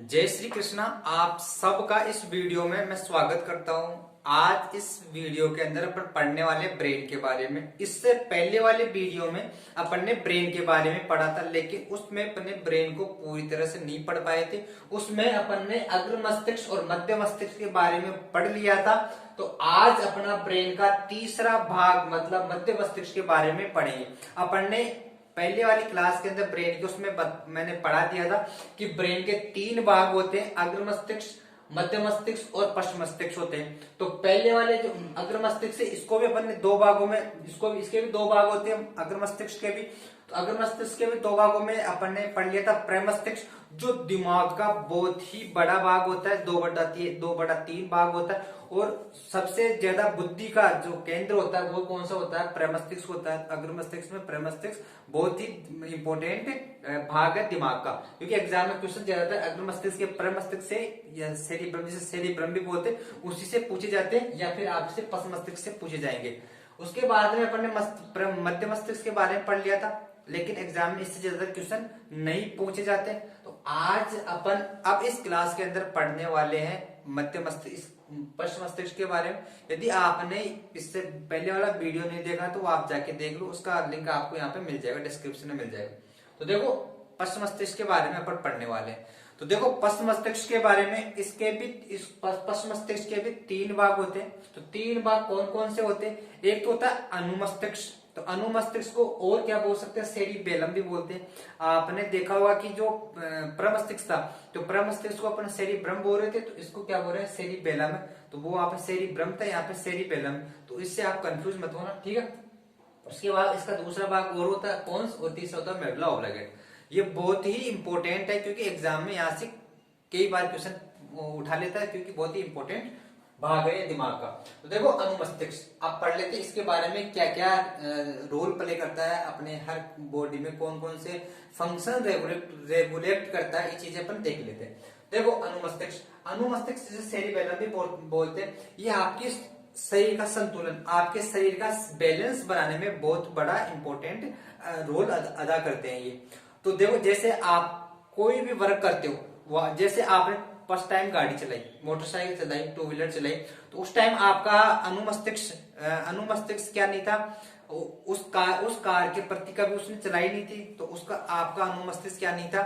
जय श्री कृष्णा। आप सबका इस वीडियो में मैं स्वागत करता हूं। आज इस वीडियो के अंदर अपन पढ़ने वाले ब्रेन के बारे में। इससे पहले वाले वीडियो में अपन ने ब्रेन के बारे में पढ़ा था, लेकिन उसमें अपने ब्रेन को पूरी तरह से नहीं पढ़ पाए थे। उसमें अपन ने अग्र मस्तिष्क और मध्य मस्तिष्क के बारे में पढ़ लिया था। तो आज अपना ब्रेन का तीसरा भाग मतलब मध्य मस्तिष्क के बारे में पढ़ेंगे। अपन ने पहले वाली क्लास के अंदर ब्रेन के उसमें मैंने पढ़ा दिया था कि ब्रेन के तीन भाग होते हैं, अग्र मस्तिष्क, मध्य मस्तिष्क और पश्च मस्तिष्क होते हैं। तो पहले वाले जो अग्र मस्तिष्क है इसको भी अपन ने दो भागों में, इसके भी दो भाग होते हैं अग्र मस्तिष्क के भी। तो अग्र मस्तिष्क के भी दो भागों में अपन ने पढ़ लिया था। प्रमस्तिष्क जो दिमाग का बहुत ही बड़ा भाग होता है, 2/3 भाग होता है, और सबसे ज्यादा बुद्धि का जो केंद्र होता है वो कौन सा होता है? प्रमस्तिष्क होता है। अग्र मस्तिष्क में प्रमस्तिष्क बहुत ही इंपॉर्टेंट भाग है दिमाग का, क्योंकि एग्जाम में क्वेश्चन ज्यादातर अग्र मस्तिष्क के प्रमस्तिष्क से या सेरिब्रम, जिसे सेरिब्रम भी बोलते हैं, उसी से पूछे जाते हैं, या फिर आपसे पश्च मस्तिष्क से पूछे जाएंगे। उसके बाद में अपन ने मध्य मस्तिष्क के बारे में पढ़ लिया था, लेकिन एग्जाम में इससे ज्यादा क्वेश्चन नहीं पूछे जाते। तो आज अपन अब इस क्लास के अंदर पढ़ने वाले हैं मध्य मस्तिष्क, पश्च मस्तिष्क के बारे में। यदि आपने इससे पहले वाला वीडियो नहीं देखा तो आप जाके देख लो, उसका लिंक आपको यहाँ पे मिल जाएगा, डिस्क्रिप्शन में मिल जाएगा। तो देखो पश्च मस्तिष्क के बारे में अपन पढ़ने वाले हैं। तो देखो पश्च मस्तिष्क के बारे में, इस पश्च मस्तिष्क के भी तीन भाग होते हैं। तो तीन भाग कौन कौन से होते हैं? एक तो होता है अनुमस्तिष्क। तो अनुमस्तिष्क को और क्या बोल सकते हैं? सेरिबेलम भी बोलते हैं। आपने देखा होगा कि जो प्रमस्तिष्क था, तो प्रमस्तिष्क को अपन सेरिब्रम बोल रहे थे, तो इसको क्या बोल रहे हैं? सेरिबेलम। तो वो वहां पे सेरिब्रम था, यहाँ पे सेरिबेलम। तो इससे आप कंफ्यूज मत होना, ठीक है। उसके बाद इसका दूसरा भाग और होता है पोन्स, और तीसरा होता है मेडुला ऑब्लिगेट। ये बहुत ही इंपॉर्टेंट है, क्योंकि एग्जाम में यहाँ से कई बार क्वेश्चन उठा लेता है, क्योंकि बहुत ही इंपॉर्टेंट भाग है दिमाग का। तो देखो अनुमस्तिष्क आप पढ़ लेते हैं, इसके बारे में क्या क्या रोल प्ले करता है अपने हर बॉडी में, कौन कौन से फंक्शन रेगुलेट करता है, ये चीजें अपन देख लेते हैं। देखो अनुमस्तिष्क जिसे सेरिबेलम भी बोलते हैं, ये आपकी शरीर का संतुलन, आपके शरीर का बैलेंस बनाने में बहुत बड़ा इंपॉर्टेंट रोल अदा करते हैं ये। तो देखो जैसे आप कोई भी वर्क करते हो, जैसे आपने फर्स्ट टाइम गाड़ी चलाई, मोटरसाइकिल चलाई, टू व्हीलर चलाई, तो उस टाइम आपका अनुमस्तिष्क क्या नहीं था? उस कार के प्रति कभी उसने चलाई नहीं थी, तो उसका आपका अनुमस्तिष्क क्या नहीं था?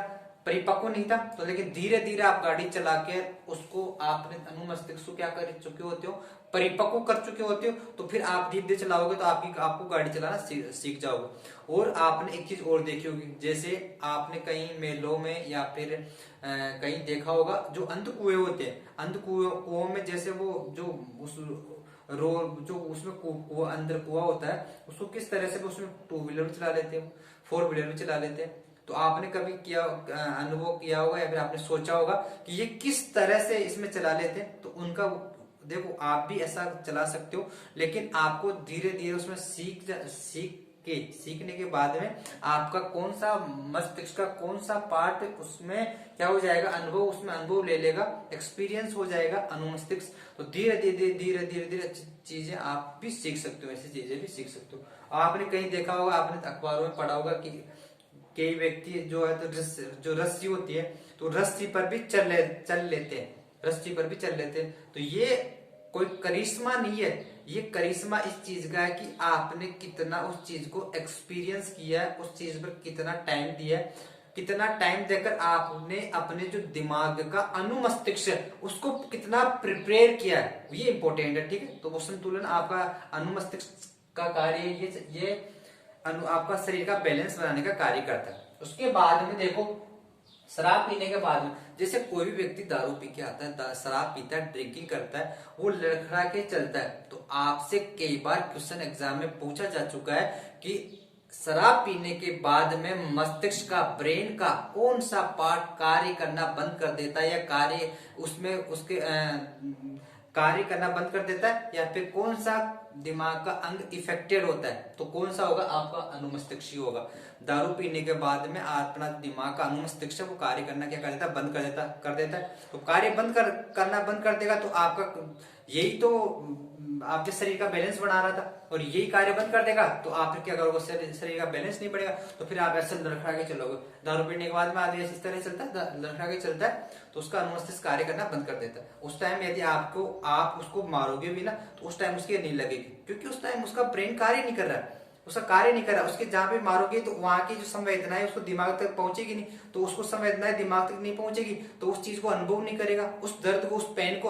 परिपक्व नहीं था। तो लेकिन धीरे धीरे आप गाड़ी चला के उसको आपने अनुमस्तिष्क को क्या कर चुके होते हो? परिपक्व कर चुके होते हो। तो फिर आप धीरे धीरे चलाओगे तो आपको गाड़ी चलाना सीख जाओगे। और आपने एक चीज और देखी होगी, जैसे आपने कहीं मेलों में या फिर कहीं देखा होगा, जो अंध कुएं होते हैं, अंध कुओं में जैसे वो जो उस जो उसमें कुआ अंदर कुआ होता है, उसको किस तरह से उसमें टू व्हीलर भी चला लेते हो, फोर व्हीलर भी चला लेते हैं। तो आपने कभी किया अनुभव किया होगा, या फिर आपने सोचा होगा कि ये किस तरह से इसमें चला लेते हैं। तो उनका देखो आप भी ऐसा चला सकते हो, लेकिन आपको धीरे धीरे उसमें सीखने के बाद में आपका कौन सा मस्तिष्क का कौन सा पार्ट उसमें क्या हो जाएगा? उसमें अनुभव ले लेगा, एक्सपीरियंस हो जाएगा अनुमस्तिष्क। तो धीरे धीरे चीजें आप भी सीख सकते हो, ऐसी चीजें भी सीख सकते हो। आपने कहीं देखा होगा, आपने अखबारों में पढ़ा होगा कि कई व्यक्ति जो है, तो जो रस्सी होती है, तो रस्सी पर भी चल लेते हैं, रस्सी पर भी चल लेते हैं। तो ये कोई करिश्मा नहीं है, ये करिश्मा इस चीज का है कि आपने कितना उस चीज को एक्सपीरियंस किया है, उस चीज पर कितना टाइम दिया है, कितना टाइम देकर आपने अपने जो दिमाग का अनुमस्तिष्क उसको कितना प्रिपेयर किया है, ये इंपॉर्टेंट है, ठीक है। तो वो संतुलन आपका अनुमस्तिष्क का कार्य, ये आपका शरीर का बैलेंस बनाने का कार्य करता है। उसके बाद में देखो शराब पीने के बाद में, जैसे कोई भी व्यक्ति दारू पी के आता है, शराब पीता है, ड्रिंकिंग करता है, वो लड़खड़ा के चलता है। तो आपसे कई बार क्वेश्चन एग्जाम में पूछा जा चुका है कि शराब पीने के बाद में मस्तिष्क का, ब्रेन का कौन सा पार्ट कार्य करना बंद कर देता है, या कार्य उसमें उसके कार्य करना बंद कर देता है, या फिर कौन सा दिमाग का अंग इफेक्टेड होता है? तो कौन सा होगा? आपका अनुमस्तिष्क ही होगा। दारू पीने के बाद में अपना दिमाग का अनुमस्तिष्क वो कार्य करना क्या कर देता है? बंद कर देता है। तो कार्य करना बंद कर देगा, तो आपका यही तो आपके शरीर का बैलेंस बना रहा था और यही कार्य बंद कर देगा तो आप फिर क्या करोगे, शरीर का बैलेंस नहीं बढ़ेगा, तो फिर आप ऐसे लड़खड़ा के चलोगे। दारू पीने के बाद में आदमी इस तरह चलता है, लड़खड़ा के चलता है, तो उसका अनुमस्तिष्क कार्य करना बंद कर देता है। उस टाइम यदि आप उसको मारोगे भी ना तो उस टाइम उसकी नहीं लगेगी, क्योंकि उस टाइम उसका ब्रेन कार्य नहीं कर रहा है, उसका कार्य नहीं कर रहा। उसके जहां पे मारोगे तो वहां की जो संवेदना है उसको दिमाग तक पहुंचेगी नहीं, तो उसको संवेदनाएं दिमाग तक नहीं पहुंचेगी तो उस चीज को अनुभव नहीं करेगा, उस दर्द को, उस पेन को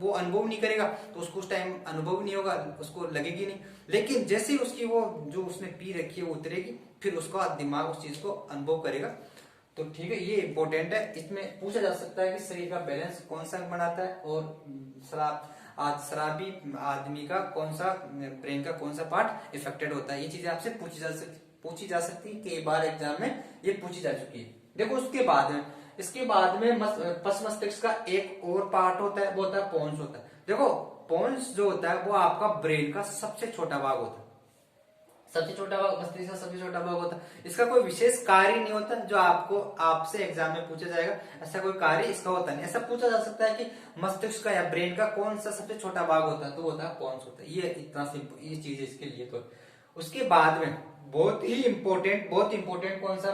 वो अनुभव नहीं करेगा, तो उसको उस टाइम अनुभव नहीं होगा, उसको लगेगी नहीं। लेकिन जैसे ही उसकी वो जो उसने पी रखी है वो उतरेगी, फिर उसका दिमाग उस चीज को अनुभव करेगा। तो ठीक है, ये इंपॉर्टेंट है। इसमें पूछा जा सकता है कि शरीर का बैलेंस कौन सा बनाता है और शराबी आदमी का कौन सा, ब्रेन का कौन सा पार्ट इफेक्टेड होता है। ये चीजें आपसे पूछी जा सकती है, कई बार एग्जाम में ये पूछी जा चुकी है। देखो इसके बाद में पश्च मस्तिष्क का एक और पार्ट होता है, वो होता है पोन्स होता है। देखो पोन्स जो होता है वो आपका ब्रेन का सबसे छोटा भाग होता है, सबसे छोटा भाग मस्तिष्क का सबसे छोटा भाग होता है। इसका कोई विशेष कार्य नहीं होता जो आपसे एग्जाम में पूछा जाएगा, ऐसा कोई कार्य इसका होता नहीं। ऐसा पूछा जा सकता है कि मस्तिष्क का या ब्रेन का कौन सा सबसे छोटा भाग होता है, तो होता है पोन्स होता है। ये इतना सिंपल ये चीज है इसके लिए। तो उसके बाद में बहुत ही इंपॉर्टेंट कौन सा,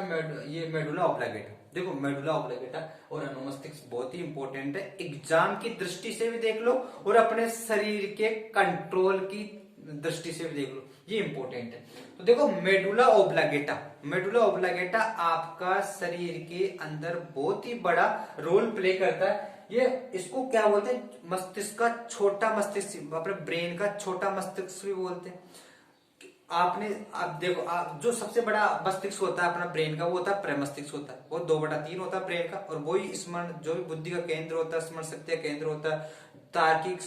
ये मेडुला ऑब्लिगेटा। देखो मेडुला ऑब्लिगेटा और अनुमस्तिष्क बहुत ही इंपॉर्टेंट है, एग्जाम की दृष्टि से भी देख लो और अपने शरीर के कंट्रोल की दृष्टि से भी देख लो, ये इंपॉर्टेंट है। तो देखो मेडुला ऑब्लिगेटा आपका शरीर के अंदर बहुत ही बड़ा रोल प्ले करता है। ये इसको क्या बोलते हैं, मस्तिष्क का छोटा मस्तिष्क, अपने ब्रेन का छोटा मस्तिष्क भी बोलते हैं। आप देखो जो सबसे बड़ा मस्तिष्क होता है अपना ब्रेन का वो होता है प्रमस्तिष्क होता है, वो 2/3 होता है ब्रेन का, और वही स्मरण जो भी बुद्धि का केंद्र होता है, स्मरण शक्ति का केंद्र होता है, तार्किक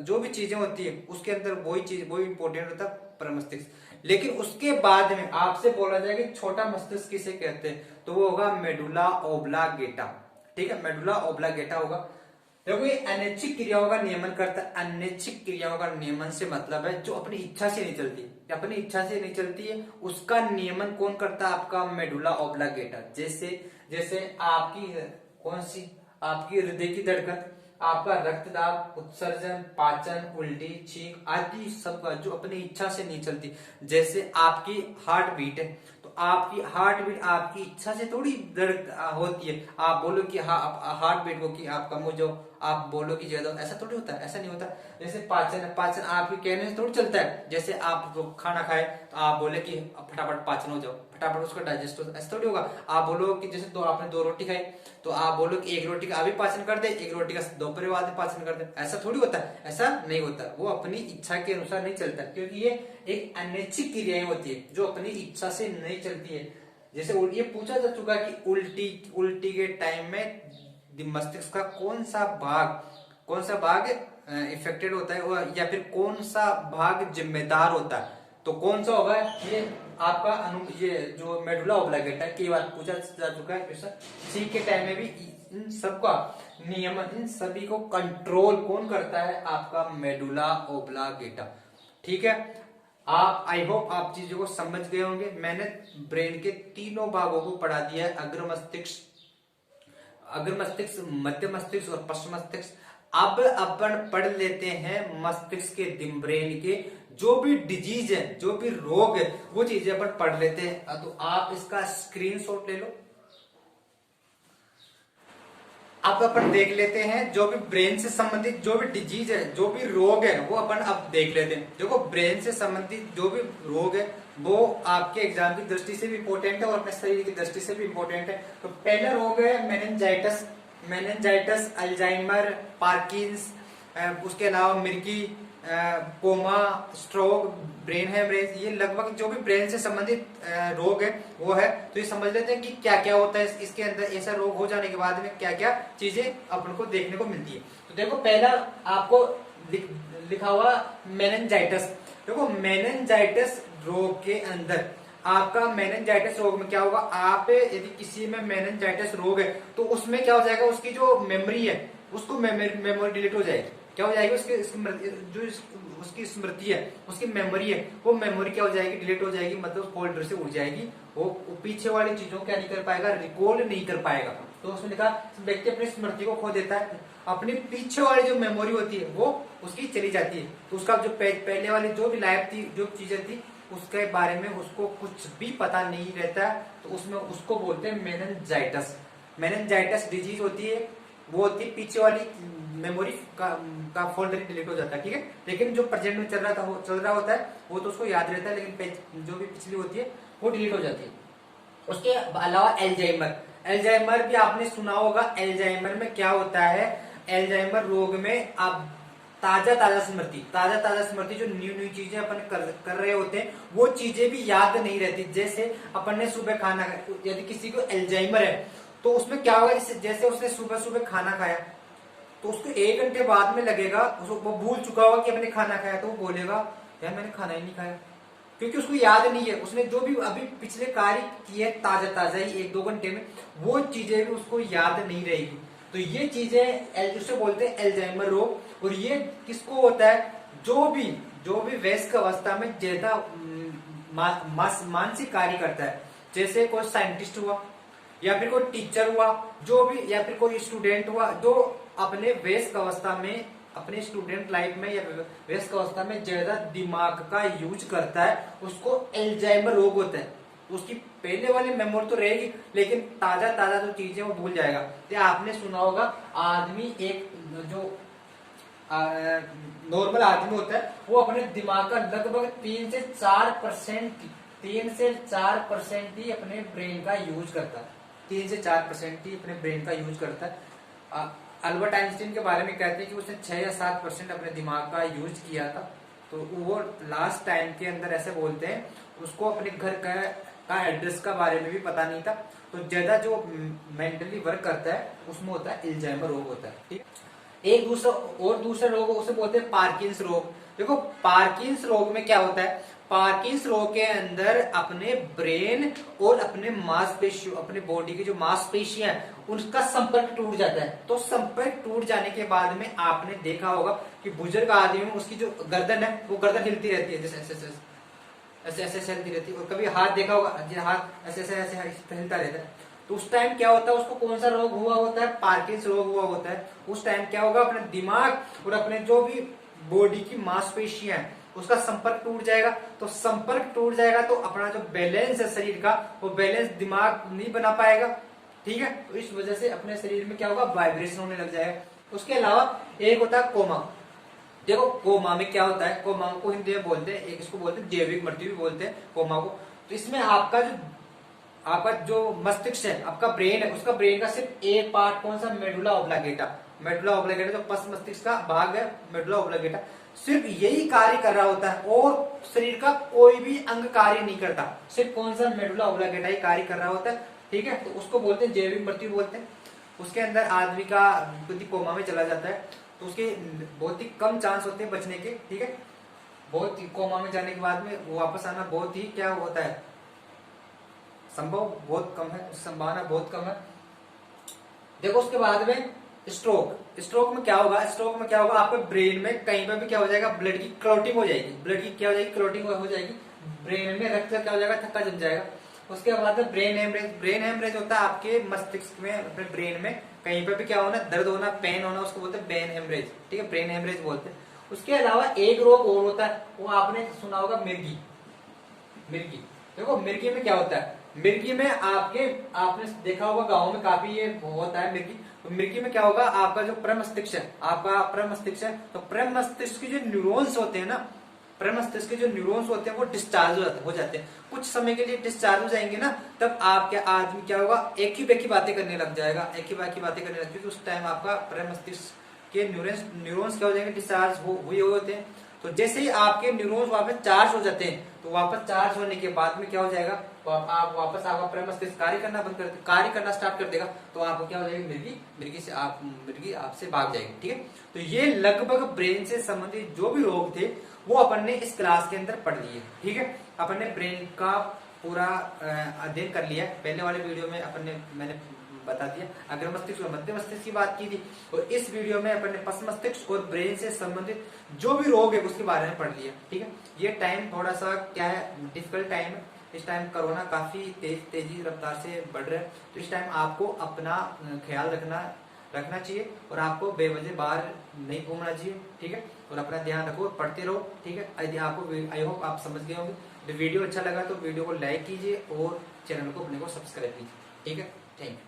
जो भी चीजें होती है उसके अंदर वही इंपॉर्टेंट होता है प्रमस्तिष्क। लेकिन उसके बाद में आपसे बोला जाए कि छोटा मस्तिष्क किसे कहते हैं, तो वो होगा मेडुला ओब्लागेटा। ठीक है, मेडुला ओब्लागेटा होगा। देखो ये अनैच्छिक क्रियाओं का नियमन करता है। अनैच्छिक क्रियाओं का नियमन से मतलब है जो अपनी इच्छा से नहीं चलती, अपनी इच्छा से नहीं चलती है, उसका नियमन कौन करता है, आपका मेडुला ऑब्लिगेटा। जैसे आपकी कौन सी, आपकी हृदय की धड़कन, आपका रक्तदाब, उत्सर्जन, पाचन, उल्टी, छींक आदि सब का जो अपनी इच्छा से नहीं चलती। जैसे आपकी हार्ट बीट है तो आपकी हार्ट बीट आपकी इच्छा से थोड़ी होती है। आप बोलो कि हार्ट बीट को कि आप कम हो जाओ, आप बोलो कि ज्यादा, ऐसा थोड़ी होता है, ऐसा नहीं होता। जैसे पाचन आपके कहने से थोड़ी चलता है। जैसे आप खाना खाए तो आप बोले कि फटाफट पाचन हो जाओ, फटाफट उसका डाइजेस्ट हो, ऐसा थोड़ी होगा। आप बोलो कि जैसे आपने 2 रोटी खाई तो आप बोलो कि 1 रोटी का अभी पाचन कर दे, 1 रोटी का दोपहर बाद में पाचन कर दे, ऐसा थोड़ी होता है, ऐसा नहीं होता। वो अपनी इच्छा के अनुसार नहीं चलता, क्योंकि ये एक अनैच्छिक क्रियाएं होती है जो अपनी इच्छा से नहीं चलती है। जैसे ये पूछा जा चुका है कि उल्टी के टाइम में मस्तिष्क का कौन सा भाग इफेक्टेड होता है या फिर कौन सा भाग जिम्मेदार होता है, तो कौन सा होगा ये आपका ये जो मेडुला ऑब्लिगेटा है। कई बार पूछा जा चुका है सी के टाइम में भी। इन सबका नियमन, इन सभी को कंट्रोल कौन करता है, आपका मेडुला ऑब्लिगेटा। ठीक है, आई होप आप चीजों को समझ गए होंगे। मैंने ब्रेन के तीनों भागों को पढ़ा दिया है, अग्र मस्तिष्क, मध्य मस्तिष्क और पश्च मस्तिष्क। अब अपन पढ़ लेते हैं मस्तिष्क के, ब्रेन के जो भी डिजीज है, जो भी रोग है, वो चीजें अपन पढ़ लेते हैं। तो आप इसका स्क्रीनशॉट ले लो। अब अपन देख लेते हैं जो भी ब्रेन से संबंधित जो भी डिजीज है, जो भी रोग है, वो अपन अब देख लेते हैं। देखो ब्रेन से संबंधित जो भी रोग है वो आपके एग्जाम की दृष्टि से भी इंपॉर्टेंट है और अपने शरीर की दृष्टि से भी इंपॉर्टेंट है। तो पहला रोग है मेनिंजाइटिस, अल्जाइमर, पार्किंस, उसके अलावा मिर्गी, कोमा, स्ट्रोक, ब्रेन हेमरेज, ये लगभग जो भी ब्रेन से संबंधित रोग है वो है। तो ये समझ लेते हैं कि क्या क्या होता है इसके अंदर, ऐसा रोग हो जाने के बाद में क्या क्या चीजें अपन को देखने को मिलती है। तो देखो पहला आपको लिखा हुआ मेनिंजाइटिस। देखो मेनिंजाइटिस रोग के अंदर आपका मेनिंजाइटिस रोग में क्या होगा, आप यदि किसी में मेनिंजाइटिस रोग है तो उसमें क्या हो जाएगा, उसकी जो मेमोरी है उसको मेमोरी डिलीट हो जाएगी। क्या हो जाएगी, उसकी स्मृति है, उसकी मेमोरी है, वो मेमोरी क्या हो जाएगी, डिलीट हो जाएगी, मतलब फोल्डर से उड़ जाएगी। वो पीछे वाली चीजों क्या नहीं कर पाएगा, रिकॉल नहीं कर पाएगा। तो उसमें लिखा व्यक्ति अपनी स्मृति को खो देता है, अपनी पीछे वाली जो मेमोरी होती है वो उसकी चली जाती है। तो उसका जो पहले वाली जो भी लाइफ थी, जो चीजें थी, उसके बारे में उसको कुछ भी पता नहीं रहता है। तो उसमें उसको बोलते हैं मेनिंजाइटिस। मेनिंजाइटिस डिजीज होती है, वो होती है पीछे वाली मेमोरी का फोल्डर डिलीट हो जाता है, ठीक है। लेकिन जो प्रेजेंट में चल रहा होता है वो तो उसको याद रहता है, लेकिन जो भी पिछली होती है वो डिलीट हो जाती है। उसके अलावा एल्जाइमर, एल्जाइमर भी आपने सुना होगा। एल्जाइमर में क्या होता है, एल्जाइमर रोग में आप ताजा स्मृति जो न्यू चीजें अपन कर रहे होते हैं वो चीजें भी याद नहीं रहती। जैसे अपन ने सुबह खाना, यदि किसी को एल्जाइमर है तो उसमें क्या होगा, जैसे उसने सुबह खाना खाया तो उसको 1 घंटे बाद में लगेगा, वो भूल चुका होगा कि अपने खाना खाया, तो वो बोलेगा यार मैंने खाना ही नहीं खाया, क्योंकि उसको याद नहीं है। उसने जो भी अभी पिछले कार्य किए ताजा ही 1-2 घंटे में, वो चीजें भी उसको याद नहीं रहेगी। तो ये चीजें उसे बोलते हैं एल्जाइमर रोग। और ये किसको होता है, जो भी वयस्क अवस्था में ज्यादा मानसिक कार्य करता है, जैसे कोई साइंटिस्ट हुआ या फिर कोई टीचर हुआ, जो भी, या फिर कोई स्टूडेंट हुआ जो अपने वयस्क अवस्था में, अपने स्टूडेंट लाइफ में या वयस्क अवस्था में ज्यादा दिमाग का यूज करता है, उसको एल्जाइमर रोग होता है। उसकी पहले वाली मेमोरी तो रहेगी लेकिन ताजा जो चीजें वो भूल जाएगा। तो आपने सुना होगा आदमी, एक जो नॉर्मल आदमी होता है वो अपने दिमाग का लगभग 3 से 4% ही अपने ब्रेन का यूज करता है। 3 से 4% ही अपने ब्रेन का यूज करता है। अल्बर्ट आइंस्टीन के बारे में कहते हैं कि उसने 6 या 7% अपने दिमाग का यूज किया था। तो वो लास्ट टाइम के अंदर ऐसे बोलते हैं, उसको अपने घर का एड्रेस का बारे में भी पता नहीं था। तो ज्यादा जो मेंटली वर्क करता है उसमें होता है एल्जाइमर रोग होता है, ठीक। एक दूसरा रोग उसे बोलते हैं पार्किंस रोग। देखो पार्किंस रोग में क्या होता है, पार्किंस रोग के अंदर अपने ब्रेन और अपने मांसपेशियों, अपने बॉडी की जो मांसपेशियां हैं उनका संपर्क टूट जाता है। तो संपर्क टूट जाने के बाद में आपने देखा होगा कि बुजुर्ग आदमी में उसकी जो गर्दन है वो गर्दन हिलती रहती है, जैसे ऐसे हिलती रहती है। और कभी हाथ देखा होगा, हाथ ऐसे हिलता रहता है। तो उस टाइम क्या होता है, उसको कौन सा रोग हुआ होता है, पार्किंस रोग हुआ होता है। उस टाइम क्या होगा, अपने दिमाग और अपने जो भी बॉडी की मांसपेशियां हैं उसका संपर्क टूट जाएगा। तो संपर्क टूट जाएगा तो अपना जो बैलेंस है शरीर का, वो बैलेंस दिमाग नहीं बना पाएगा, ठीक है। तो इस वजह से अपने शरीर में क्या होगा, वाइब्रेशन होने लग जाएगा। उसके अलावा एक होता है कोमा। देखो कोमा में क्या होता है, कोमा को हिंदी में बोलते हैं, एक इसको बोलते हैं जैविक मृत्यु भी बोलते हैं कोमा को। तो इसमें आपका जो मस्तिष्क है, आपका ब्रेन है, उसका ब्रेन का सिर्फ एक पार्ट, कौन सा, मेडुला ऑब्लांगेटा जो पश्च मस्तिष्क का भाग है, मेडुला ऑब्लांगेटा, सिर्फ यही कार्य कर रहा होता है और शरीर का कोई भी अंग कार्य नहीं करता। सिर्फ कौन सा, मेडुला ऑब्लांगेटा ही कार्य कर रहा होता है, ठीक है। तो उसको बोलते हैं जैविक मृत्यु बोलते हैं। उसके अंदर आदमी का कोमा में चला जाता है तो उसके बहुत ही कम चांस होते हैं बचने के, ठीक है। बहुत ही कोमा में जाने के बाद में वापस आना बहुत ही क्या होता है, संभव बहुत कम है, संभावना बहुत कम है। देखो उसके बाद में स्ट्रोक में क्या होगा, आपके ब्रेन में कहीं पर भी क्या हो जाएगा, ब्लड की क्लॉटिंग हो जाएगी, क्लॉटिंग हो जाएगी, ब्रेन में रक्त क्या हो जाएगा, थक्का जम जाएगा। उसके बाद ब्रेन हेमरेज होता है आपके मस्तिष्क में, अपने ब्रेन में कहीं पर भी क्या होना, दर्द होना, पेन होना, उसको बोलते हैं ब्रेन हेमरेज, ठीक है, ब्रेन हेमरेज बोलते हैं। उसके अलावा एक रोग और होता है, वो आपने सुना होगा, मिर्गी। देखो मिर्गी में क्या होता है, मिर्गी में आपने देखा होगा गाँव में काफी ये होता है मिर्गी। तो मिर्गी में क्या होगा, आपका जो प्रमस्तिष्क है, तो प्रमस्तिष्क के जो न्यूरॉन्स होते हैं ना, वो डिस्चार्ज हो जाते हैं। कुछ समय के लिए डिस्चार्ज हो जाएंगे ना, तब आपके आदमी क्या होगा, एक ही बातें करने लग जाएगा, क्योंकि उस टाइम आपका प्रमस्तिष्क के न्यूरॉन्स क्या हो जाएंगे, डिस्चार्ज हुए होते हैं। तो जैसे ही आपके न्यूरॉन्स वापस चार्ज हो जाते हैं, तो वापस चार्ज होने के बाद में क्या हो जाएगा, तो आप वापस आपका प्रमस्तिष्क कार्य करना स्टार्ट कर देगा। तो आपको क्या हो जाएगी, मिर्गी आपसे भाग जाएगी, ठीक है। तो ये लगभग ब्रेन से संबंधित जो भी रोग थे वो अपन ने इस क्लास के अंदर पढ़ लिए, ठीक है। अपन ने ब्रेन का पूरा अध्ययन कर लिया। पहले वाले वीडियो में मैंने बता दिया अग्र मस्तिष्क और मध्य मस्तिष्क की बात की थी, और इस वीडियो में अपन ने पश्च मस्तिष्क और ब्रेन से संबंधित जो भी रोग है उसके बारे में पढ़ लिया, ठीक है। ये टाइम थोड़ा सा क्या है, डिफिकल्ट टाइम है, इस टाइम कोरोना काफी तेजी रफ्तार से बढ़ रहा है, तो इस टाइम आपको अपना ख्याल रखना चाहिए और आपको बेवजह बाहर नहीं घूमना चाहिए, ठीक है। और अपना ध्यान रखो, पढ़ते रहो, ठीक है। यदि आपको आई होप आप समझ गए होंगे। तो वीडियो अच्छा लगा तो वीडियो को लाइक कीजिए और चैनल को अपने को सब्सक्राइब कीजिए, ठीक है। Thank you.